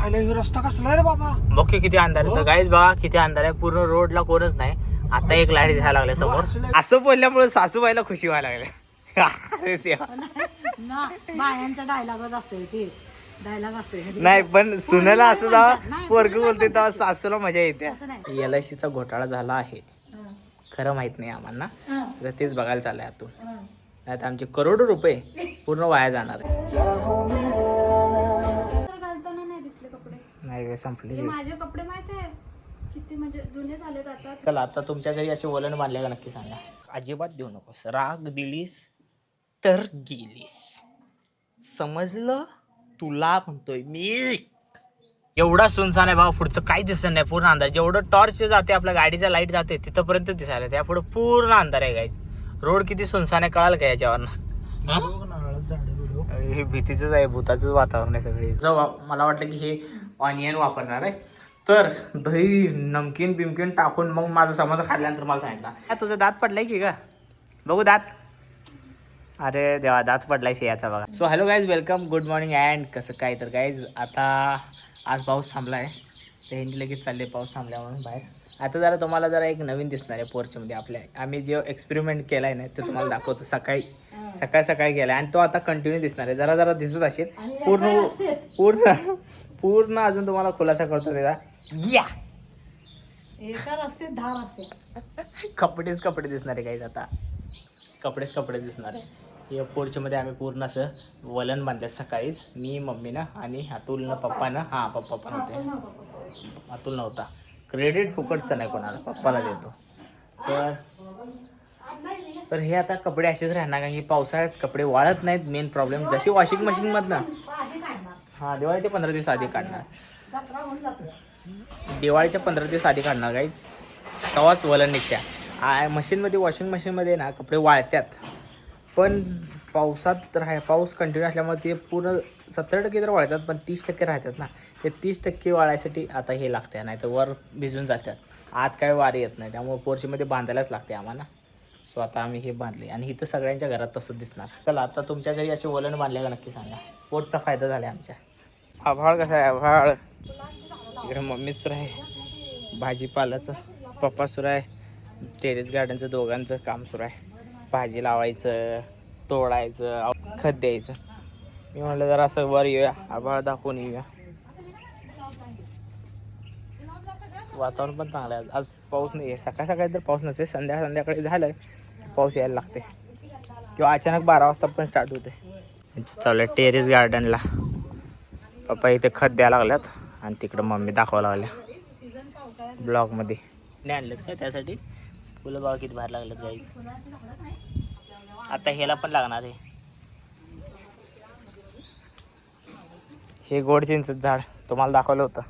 आयला रस्ता कसला आहे रे बाबा. बघ की किती अंधार आहे. गाईज बघा किती अंधार आहे. पूर्ण रोडला कोणच नाही. आता एक लाईट दिसायला लागले समोर. असं बोलल्यामुळे सासूबाईला खुशी व्हायला लागली. अरे देवा. बायांचा डायलॉगच असतोय ते. डायलॉग असतोय नाही पण सुनेला असं जेव्हा पोरग बोलते तेव्हा सासूला मजा येते. LIC चा घोटाळा झाला आहे. खरं माहित नाही आम्हाला. तर तेच बघायला चाललंय आतून. नाही तर आमचे करोडो रुपये पूर्ण वाया जाणार आहे. नाही संपले माझे कपडे माहित आहे किती म्हणजे जुने झालेत आता. चला आता तुमच्या घरी असे वलन बांधले का नक्की सांगा. अजिबात देऊ नकोस. राग दिलीस तर गेलीस. समजलं. तुला म्हणतोय मी. एवढा सुनसान आहे भाऊ. पुढचं काही दिसत नाही. पूर्ण अंधार. जेवढं टॉर्च जाते आपल्या गाडीचा लाईट जाते तिथपर्यंत दिसायला. त्या पुढे पूर्ण अंधार आहे गाईज. रोड किती सुनसान आहे कळाल का याच्यावर. हे भीतीच आहे. भूताचंच वातावरण आहे सगळे. मला वाटलं की हे ऑनियन वापरणार आहे. तर दही नमकीन बिमकीन टाकून मग माझा समोसा खाल्ल्यानंतर मला सांगितलं तुझं दात पडलाय की का बघू दात. अरे देवा दात पडलाय याचा बघा. So hello guys welcome good morning and कसं काय. तर गाईज आता आज पाऊस थांबला आहे. तर ह्यांची लगेच चालले पाऊस थांबल्या म्हणून बाहेर. आता जरा तुम्हाला जरा एक नवीन दिसणार आहे पोर्चमध्ये आपल्या. आम्ही जे एक्सपेरिमेंट केला आहे ना ते तुम्हाला दाखवतो. सकाळी केला आणि तो आता कंटिन्यू दिसणार आहे. जरा जरा दिसत असेल. पूर्ण अजून तुम्हाला खुलासा करतो त्याचा. या कपडे दिसणार आहे गाईज. आता कपडे दिसणार आहे. हे पोर्चमध्ये आम्ही पूर्ण असं वलन बांधलं सकाळीच. मी मम्मीनं आणि अतुलनं पप्पानं. पप्पा पण होते. अतुल नव्हता. क्रेडिट फुकटचं नाही कोणाला. पप्पाला देतो. तर हे आता कपडे असेच राहणार कारण की पावसाळ्यात कपडे वाळत नाहीत. मेन प्रॉब्लेम जशी वॉशिंग मशीनमधनं दिवाळीच्या 15 दिवस आधी काढणार. दिवाळीच्या 15 दिवस आधी काढणार काही तेव्हाच वलन निघत्या. मशीनमध्ये वॉशिंग मशीनमध्ये ना कपडे वाळतात. पण पावसात पाऊस कंटिन्यू असल्यामुळे ते पूर्ण 70% तर वाळतात पण 30% राहतात ना. ते 30% वाळायसाठी आता हे लागते. नाही तर वर भिजून जातात. आत काय वारी येत नाही. त्यामुळे पोर्चमध्ये बांधायलाच लागते आम्हाला. सो आता आम्ही हे बांधले आणि इथं सगळ्यांच्या घरात तसं दिसणार. चला आता तुमच्या घरी असे वलन बांधले का नक्की सांगा. पोटचा फायदा झाला आमच्या. आभाळ कसा आहे. आभाळ इकडे मम्मी सुरू आहे. भाजीपालाचं पप्पा सुरू आहे. टेरेस गार्डनचं दोघांचं काम सुरू आहे. भाजी लावायचं तोडायचं खत द्यायचं. मी म्हटलं जरा असं वर येऊया आभाळ दाखवून येऊया. वातावरण पण चांगलं आहे. आज पाऊस नाही आहे. सकाळी तर पाऊस नसते. संध्याकाळी झालं पाऊस यायला लागते किंवा अचानक 12 वाजता पण स्टार्ट होते. चालू आहे टेरेस गार्डनला. पप्पा इथे खत द्यायला लागल्यात आणि तिकडं मम्मी दाखवायला लागल्या ब्लॉगमध्ये. नाही आणलं का त्यासाठी. फुलं बाबा किती बाहेर लागलं गाई. आता ह्याला पण लागणार आहे. हे गोड चिंचचं झाड तुम्हाला दाखवलं होतं.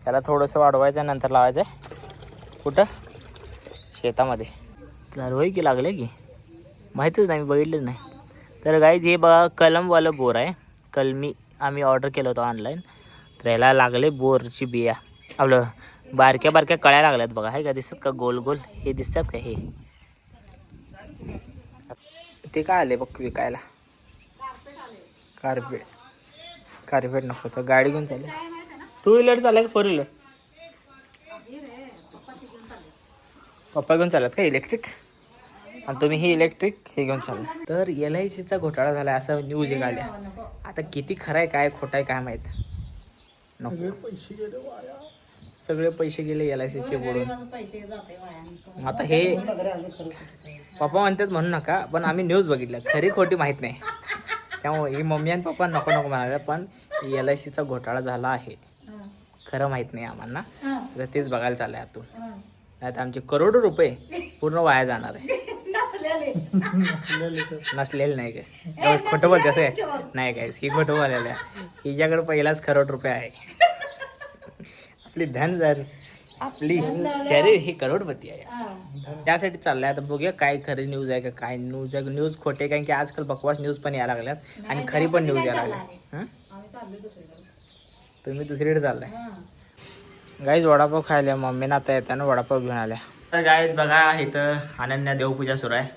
त्याला थोडंसं वाढवायचं नंतर लावायचं आहे. कुठं शेतामध्ये. होय की लागलं की माहीतच नाही. मी बघितलंच नाही. तर गाईज हे बघा कलमवालं बोर आहे. कलमी आम्ही ऑर्डर केलं होतं ऑनलाईन. तर याला लागले बोरची बिया. आपलं बारक्या कळ्या लागल्यात बघा. आहे का दिसत का गोल गोल हे दिसतात का. हे ते काय आले बघ विकायला. कार्पेट नको तर गाडी घेऊन चालेल. 2 व्हीलर चालेल 4 व्हीलर. पप्पा घेऊन चालत का इलेक्ट्रिक. आणि तुम्ही ही इलेक्ट्रिक हे घेऊन चालला. तर LICचा घोटाळा झाला असं न्यूज एक आल्या. आता किती खरं आहे काय खोटं आहे काय माहीत. सगळे पैसे गेले LICचे बुडून. आता हे पप्पा म्हणतात म्हणू नका पण आम्ही न्यूज बघितल्या. खरी खोटी माहीत नाही. त्यामुळे ही मम्मी आणि पप्पा नको म्हणाले. पण LICचा घोटाळा झाला आहे. खरं माहीत नाही आम्हाला. तर तेच बघायला चाललंय आतून. नाही तर आमचे करोडो रुपये पूर्ण वाया जाणार आहे. नसलेले नाही काय खोटं बोलते असं नाही काय. ही खोटं बोलायला हिच्याकडे पहिलाच करोड रुपये आहे. आपली धन जर आपली शरीर ही करोडपती आहे. त्यासाठी चाललंय. आता बघूया काय खरी न्यूज आहे का काय न्यूज खोटे. कारण की आजकाल बकवास न्यूज पण यायला लागल्यात आणि खरी पण न्यूज यायला लागल्या. तुम्ही दुसरीकडे चाललाय. गाईज वडापाव खायला मम्मीनं आता येताना वडापाव घेऊन आल्या. तर गाईज बघा इथं अनन्या देवपूजा सुरू आहे.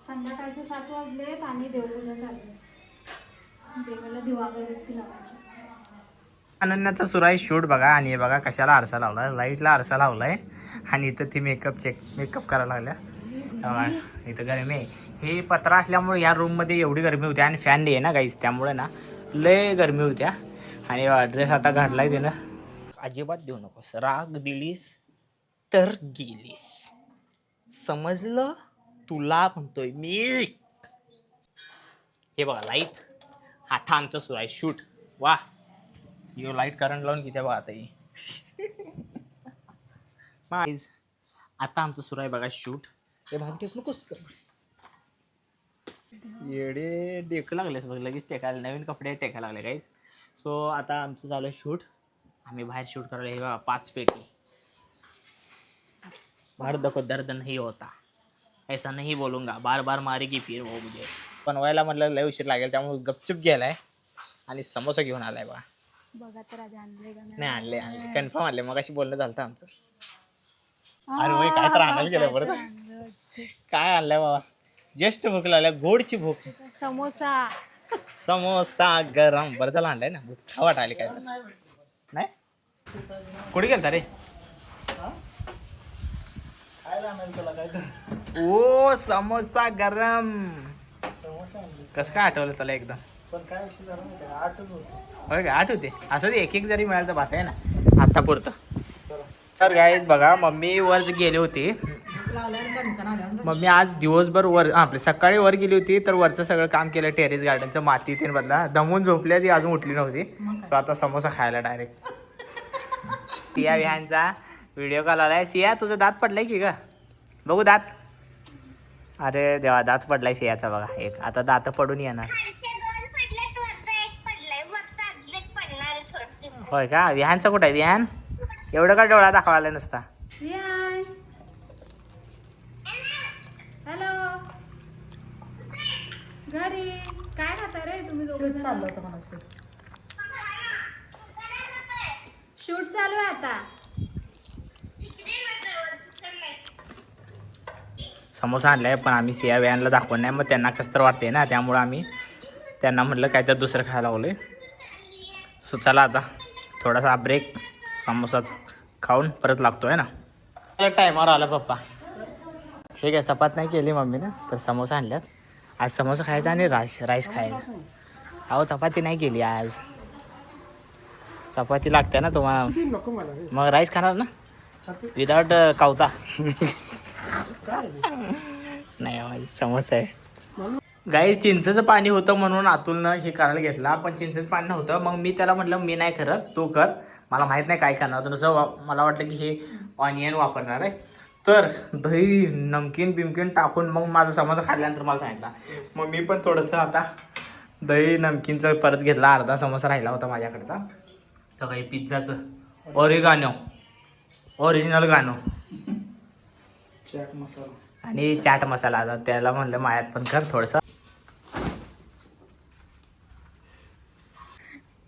संध्याकाळचे 7 वाजलेत आणि देवपूजा चालू आहे. देवाला दिवा अगरबत्ती लावायची. अनन्याचा सुराई शूट बघा. आणि हे बघा कशाला आरसा लावलाय, लाईटला आरसा लावलाय. आणि इथं ती मेकअप करायला लागल्या. बघा, इथं गरमी आहे. हे पत्रा असल्यामुळे या रूममध्ये एवढी गरमी होती आणि फॅन नाही आहे ना गाईस, त्यामुळे ना लय गरमी होत्या. आणि ड्रेस आता घातलाय तिनं. अजिबात देऊ नकोस, राग दिलीस तर गेलीस, समजलं तुला म्हणतोय मी. हे बघा लाईट, आता आमचं सुरू आहे शूट. वा, यो लाईट करंट लावून किती बघा आता ही. आता आमचं सुरू आहे बघा शूट. हे भाग टेक नकोस, येडे टेक लागलेस बघ, लगेच टेकायला, नवीन कपडे टेकायला लागले गाईज. सो आता आमचं झालं शूट. आम्ही बाहेर शूट करायला. हे बघा 5 पेटी. मर्द को दर्द नहीं होता, ऐसा नहीं बोलूंगा, बार बार मारेगी फिर वो मुझे. बनवायला म्हटलं लय उशीर लागेल, त्यामुळे गपचूप गेलाय आणि समोसा घेऊन आलाय बघा. बघा तर आधी आणले का नाही आणले कन्फर्म आणले, मग अशी बोलणं झालं आमचं. अरे वय काय तर आणायला गेलं बरं. काय आणलंय बाबा, जस्ट भूक लागल्या, गोडची भूक. समोसा गरम. बरं झालं आणलाय ना, भूक खावा वाटायला. काय तर नाही कुठे गेलता रे. ओ समोसा गरम. कसं काय आठवलं तुला एकदम. होय का, 8 होते. असं ते एक जरी मिळालं तर भास आहे ना आता पुरतं. तर गाईज बघा, मम्मी वर गेली होती. मम्मी आज दिवसभर वर, आपली सकाळी वर गेली होती. तर वरचं सगळं काम केलं, टेरेस गार्डनचं, माती तीन बदला. दमून झोपली, ती अजून उठली नव्हती. सो आता समोसा खायला डायरेक्ट. सिया विहानचा व्हिडिओ कॉल आलाय. सिया तुझं दात पडलाय की का, बघू दात. अरे देवा, दात पडलाय सियाचा बघा एक. आता दात पडून येणार. होय का, विहानचा कुठं आहे विहान. एवढं का डोळा दाखवायला नसता. हॅलो, घरी काय खाता रे तुम्ही दोघं. चाललं होतं मला शूट चालू आहे आता. समोसा आणलाय, पण आम्ही सिया व्हॅनला दाखवत नाही, मग त्यांना कसं तर वाटते ना, त्यामुळं आम्ही त्यांना म्हटलं काय तर दुसरं खायला लागलोय. सो चला आता थोडासा ब्रेक, समोसा खाऊन परत लागतो आहे ना. टायमावर आला पप्पा. ठीक आहे, चपात नाही केली मम्मीनं, तर समोसा आणल्यात. आज समोसा खायचा आणि राईस खायचा. अहो चपाती नाही केली आज, चपाती लागते ना तुम्हाला, मग राईस खाणार ना विदाउट कावता. नाही समोसा आहे. गाई चिंचेचं पाणी होतं म्हणून अतुलनं हे करायला घेतला, पण चिंचेचं पाणी नव्हतं. मग मी त्याला म्हटलं मी नाही करत, तू कर, मला माहीत नाही काय करणार होतं. नुसतं मला वाटलं की हे ऑनियन वापरणार आहे. तर दही नमकीन बिमकीन टाकून मग माझा समोसा खाल्ल्यानंतर मला सांगितला. मग मी पण थोडंसं आता दही नमकीनचं परत घेतला. अर्धा समोसा राहिला होता माझ्याकडचा. तर काही पिझ्झाचं ओरिगानो, ओरिजिनल गाणो चाट मसाला आणि चाट मसाला. आता त्याला म्हणलं मायात पण कर थोडंसं.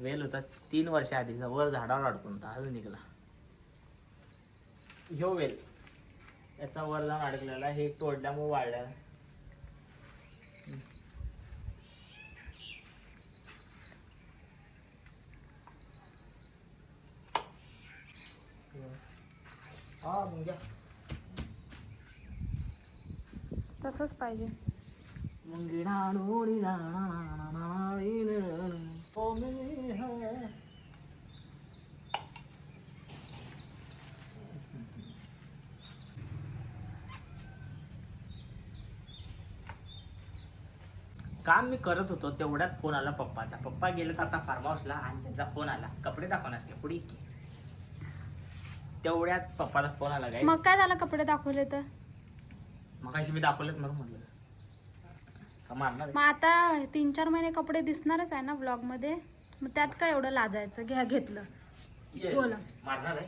वेल होता 3 वर्ष आधीचा, वर झाडावर अडकून होता, अजून निघाला. ह्यो वेल याचा वर जाऊन अडकलेला, हे तोडल्यामुळे वाढल्या. तसंच पाहिजे. काम मी करत होतो तेवढ्यात फोन आला पप्पाचा. पप्पा गेलेत आता फार्म हाऊसला आणि त्यांचा फोन आला कपडे दाखवण्यास पुढे. तेवढ्यात पप्पाचा फोन आला. काय मग काय झालं, कपडे दाखवले तर मग अशी मी दाखवलेत म्हणून म्हटलं मारणार. मग आता 3-4 महिने कपडे दिसणारच आहे ना व्लॉग मध्ये, मग त्यात काय एवढं लाजायचं. घेतलं बोला, मारणार आहे.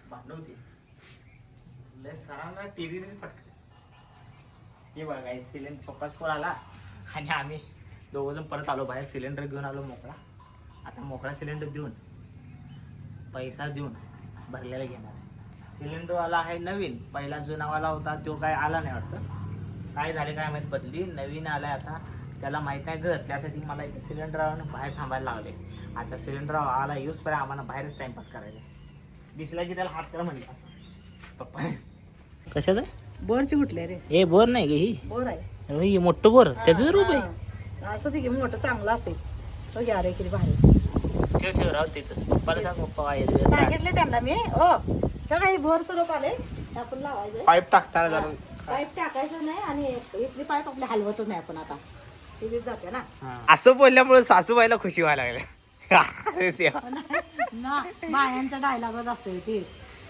भांडण होती सरांना टीव्ही फटकले. हे बघा काय सिलेंडर पप्पाच फोन आला आणि आम्ही दोघंजण परत आलो बाहेर. सिलेंडर घेऊन आलो मोकळा. आता मोकळा सिलेंडर देऊन पैसा देऊन भरलेला घेणार आहे. सिलेंडरवाला आहे नवीन, पहिला जुनावाला होता तो काय आला नाही वाटतं. काय झाले काय माहीत, बदली नवीन आलाय आता. त्याला माहीत नाही घर, त्यासाठी मला इथे सिलेंडर बाहेर थांबायला लागले. आता सिलेंडर आला यूज पर्यंत आम्हाला बाहेरच टाइमपास करायचा. दिसला की त्याला हात करा म्हणले असं पप्पा. कशाच आहे? बोरची कुठले रे? ए बोर नाही ग ही, बोर आहे. ही मोठं बोर, त्याचं रूप आहे. असं ते मोठं चांगलं असते तो घ्या रे किती भारी. ठेव ठेव राहू तिथंच. पप्पाला सांग पप्पा काय सांगितले त्यांना मी. ओ काही बोर स्वरूप आले आपण लावायचं. पाईप टाकताना जरा पाईप टाकायचं नाही आणि इथली पाईप आपल्या हलवतच नाही आपण. आता सिरीज जाते ना. असं बोलल्यामुळे सासूबाईला खुशी व्हायला लागली. ना बायांचा डायलॉगच असतोय ते.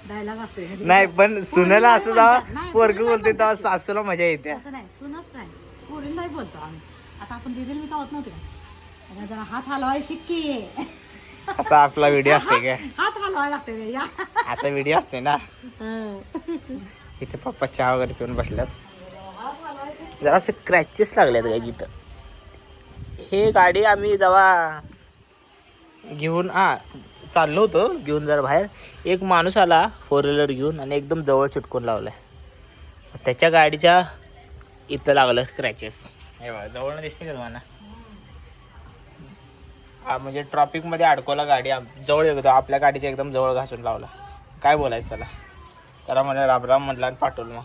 डायलॉग असतोय नाही पण सुनेला असं जेव्हा पोरग बोलते तेव्हा सासूला मजा येते. असं नाही, सुनच नाही, पोरींनाही बोलतो आम्ही. आता आपण दिलेली मी कावत नव्हते का, जरा हात हलवाय शिक्की. आता आपला व्हिडिओ असते काय? हात हलवाय लागते या. आता व्हिडिओ असते ना. इथे पप्पा चहा वगैरे पिऊन बसल्यात. जरा असं क्रॅचेस लागल्यात काय जिथं. हे गाडी आम्ही जेव्हा घेऊन चाललो होतो घेऊन जरा बाहेर, एक माणूस आला 4 व्हीलर घेऊन आणि एकदम जवळ चिटकून लावलाय. त्याच्या गाडीच्या इथं लागलं क्रॅचेस. हे बघा जवळ दिसते का तुम्हाला? म्हणजे ट्रॉफिकमध्ये अडकवला गाडी, जवळ येतो आपल्या गाडीच्या एकदम जवळ घासून लावला. काय बोलायचं त्याला म्हणे रामराम म्हटलं आणि पाठवलं. मग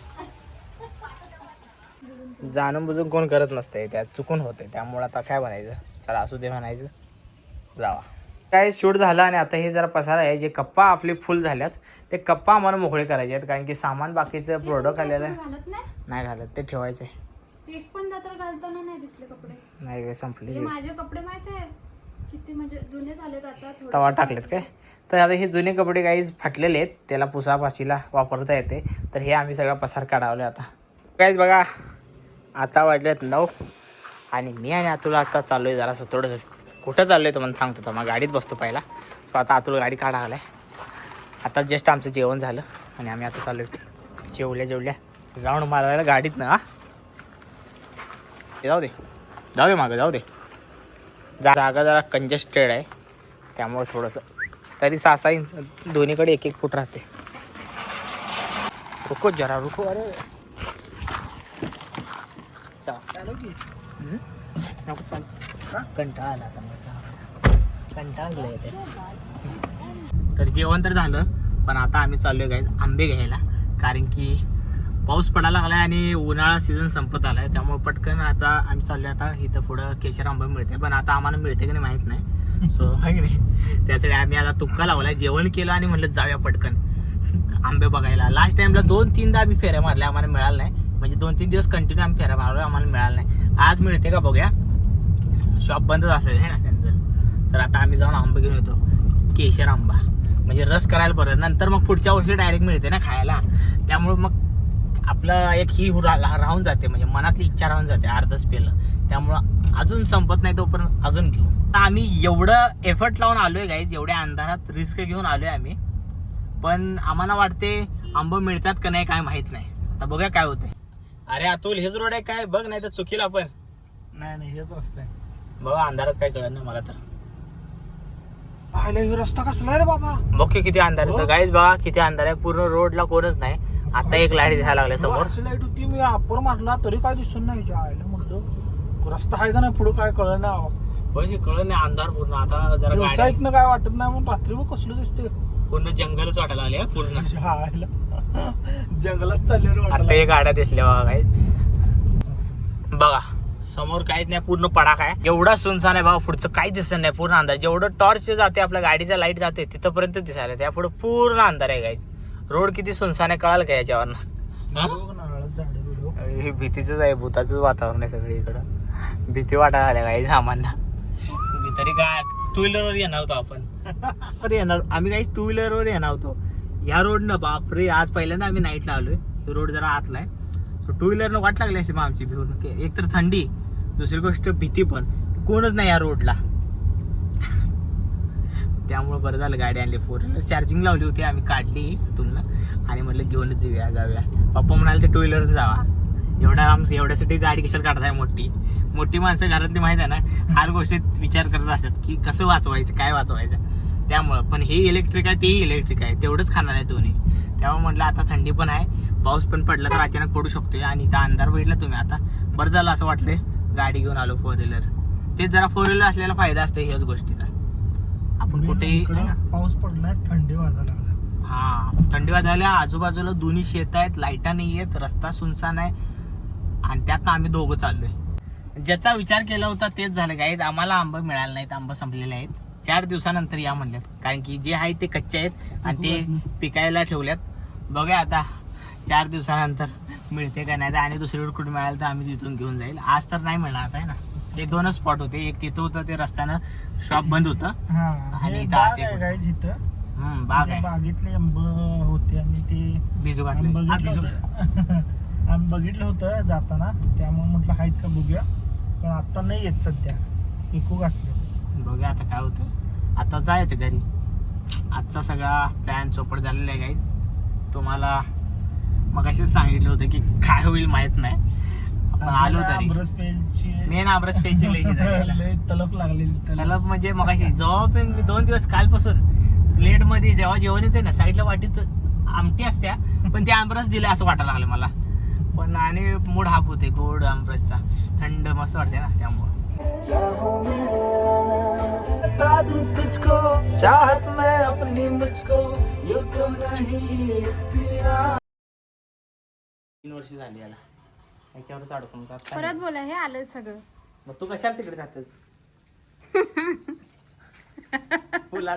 जाणून बुजून कोण करत नसते, त्यात चुकून होते. त्यामुळे आता काय म्हणायचं, चला असू दे म्हणायचं, जावा. काय शूट झालं आणि आता हे जरा पसारा आहे. जे कप्पा आपले फुल झाल्यात ते कप्पा आम्हाला मोकळे करायचे आहेत, कारण की सामान बाकीचं प्रोडक्ट आलेलं घालत नाही घालत, ते ठेवायचे. एक पण तर घालताना नाही दिसले कपडे. नाही काय संपले माझे कपडे माहिती आहे किती म्हणजे जुने झालेत आता. तवा टाकलेत काय. तर आता हे जुने कपडे काही फाटलेले आहेत, त्याला पुसापाशीला वापरता येते. तर हे आम्ही सगळा पसार काढावले. आता काहीच बघा, आता वाजलेत 9 आणि मी आणि अतुल आता चाललो आहे जरासं थोडंसं. कुठं चाललो आहे तुम्हाला सांगतो तर मग गाडीत बसतो पहिला. सो आता अतुल गाडी काढावला आहे. आता जस्ट आमचं जेवण झालं आणि आम्ही आता चाललो आहे जेवल्या राऊंड मारायला गाडीत ना. जाऊ दे मागं जाऊ दे. जागा जरा कंजेस्टेड आहे त्यामुळे थोडंसं, तरी 6 इंच दोन्हीकडे 1-1 फूट राहते. रुको जरा रुको. अरे चालू की नको चाल. कंटाळा आला आता माझा, कंटाळा येते. तर जेवण तर झालं, पण आता आम्ही चाललोय गाईज आंबे घ्यायला, कारण की पाऊस पडायला लागलाय आणि उन्हाळा सीझन संपत आलाय. त्यामुळे पटकन आता आम्ही चाललोय. आता इथं पुढं केशर आंबा मिळते, पण आता आम्हाला मिळते की नाही माहीत नाही. सो आहे की नाही, त्यासाठी आम्ही आता तुक्का लावलाय. जेवण केलं आणि म्हणलं जाऊया पटकन आंबे बघायला. लास्ट टाइमला 2-3दा आम्ही फेऱ्या मारल्या, आम्हाला मिळालं नाही. म्हणजे 2-3 दिवस कंटिन्यू आम्ही फेऱ्या मारलो, आम्हाला मिळालं नाही. आज मिळते का बघूया, शॉप बंदच असेल आहे ना त्यांचं. तर आता आम्ही जाऊन आंबे घेऊन येतो, केशर आंबा, म्हणजे रस करायला बरं. नंतर मग पुढच्या वर्षी डायरेक्ट मिळते ना खायला. त्यामुळे मग आपलं एक ही राहून जाते, म्हणजे मनातली इच्छा राहून जाते अर्धच पेलं. त्यामुळं अजून संपत नाही तोपर्यंत अजून घेऊ. आम्ही एवढं एफर्ट लावून आलोय गाईज, एवढ्या अंधारात रिस्क घेऊन आलोय आम्ही, पण आम्हाला वाटते आंबे मिळतात का नाही काय माहित नाही. आता बघूया काय होतंय. अरे अतुल हेच रोड आहे काय बघ, नाही तर चुकील आपण. नाही हेच रस्ता आहे बघा अंधारात काय कळत नाही मला तर. पाहिलं हे रस्ता कसला आहे रे बाबा. बघ की किती अंधार आहे. गाईज बघा किती अंधार आहे, पूर्ण रोडला कोणच नाही. आता एक लाईट दिसायला लागल्या समोर. लाईट होती, मी अप्पर मारला तरी काय दिसून नाही. म्हटलं रस्ता आहे का नाही पुढे काय कळलं नाही. पैसे कळत नाही, अंधार पूर्ण. आता जरा व्यवसायिकनं काय वाटत नाही, मग रात्री मग कसलं दिसते. पूर्ण जंगलच वाटायला आले पूर्ण. जंगलात चालले. आता हे गाड्या दिसल्या बघा गाईज, बघा समोर काहीच नाही, पूर्ण पडाक आहे. एवढा सुनसान आहे बघा, पुढचं काहीच दिसत नाही, पूर्ण अंधार. जेवढं टॉर्च जाते आपल्या गाडीचा लाईट जाते तिथपर्यंत दिसायला, त्या पुढे पूर्ण अंधार आहे गाईज. रोड किती सुनसान आहे कळाल का याच्यावर. हे भीतीच आहे, भूताचंच वातावरण आहे सगळीकडं. भीती वाटायला आल्या गाईज आम्हाला. तरी काय 2 व्हीलरवर येणार होतो आपण. येणार आम्ही काही 2 व्हीलरवर येणार होतो. ह्या रोडनं बापरे, आज पहिल्यांदा आम्ही नाईटला आलोय. हे रोड जरा आतला आहे. 2 व्हीलरनं वाट लागली असते मग आमची भिवून. एक तर थंडी, दुसरी गोष्ट भीती, पण कोणच नाही या रोडला. त्यामुळे बरं झालं गाडी आणली. 4 व्हीलर चार्जिंग लावली होती, आम्ही काढली तुलना आणि म्हटलं घेऊनच जाऊया. पप्पा म्हणाले ते 2 व्हीलरच जावा. एवढ्यासाठी गाडी कशाला काढताय. मोठी माणसं घरातली माहिती आहे ना, हर गोष्टीत विचार करत असतात की कसं वाचवायचं, काय वाचवायचं. त्यामुळं पण हे इलेक्ट्रिक आहे, तेही इलेक्ट्रिक आहे, तेवढंच खाणार आहे दोन्ही. त्यामुळे म्हटलं आता थंडी पण आहे, पाऊस पण पडला तर अचानक पडू शकतोय. आणि इथं अंधार बघितला तुम्ही, आता बरं झालं असं वाटलंय गाडी घेऊन आलो 4 व्हीलर. तेच जरा 4 व्हीलर असलेला फायदा असतो ह्याच गोष्टीचा. आपण कुठेही पाऊस पडलाय, थंडी वाजायला लागला. हा थंडी वाजायला. आजूबाजूला दोन्ही शेत आहेत, लाईटा नाही आहेत, रस्ता सुनसान आहे आणि त्यात आम्ही दोघं चाललोय. ज्याचा विचार केला होता तेच झालं गाईज. आम्हाला आंबे मिळाले नाहीत, आंबे संपलेले आहेत. 4 दिवसानंतर या म्हणल्यात, कारण की जे आहेत ते कच्चे आहेत आणि ते पिकायला ठेवल्यात. बघूया आता 4 दिवसानंतर मिळते का नाही, आणि दुसरीकडे कुठे मिळालं तर आम्ही तिथून घेऊन जाईल. आज तर नाही मिळणार आहे ना. ते 2च स्पॉट होते, एक तिथं होतं ते रस्त्यानं शॉप बंद होतं आणि इथं आत एक होतं. इथं बाग आहे, बागेतले आंब होते आणि ते बिजू आम्ही घातले. आम्ही बघितलं होतं जाताना, त्यामुळे म्हटलं आहेत का बघूया, पण आता नाही येत सध्या. इको घातलं. बघूया आता काय होतं. आता जायचं घरी. आजचा सगळा प्लॅन चौपट झालेला आहे गाईज. तुम्हाला मग असेच सांगितलं होतं की काय होईल माहित नाही, आपण आलो तरी. आमरस पेलची मेन आमरस पेची लय तलफ लागलेली. त्याला म्हणजे मग अशी जेव्हा पण मी 2 दिवस कालपासून प्लेट मध्ये जेव्हा जेवण येते ना, साईडला वाटीत आमटी असत्या, पण ते आमरस दिले असं वाटायला लागलं मला. पण आणि मूड हाफ होते गोड आमरसचा, थंड मस्त वाटते ना त्यामुळे. 3 वर्ष झाली याला, याच्यावरच अडकून जात. परत बोला, हे आलं सगळं. मग तू कशाला तिकडे जातेस? फुला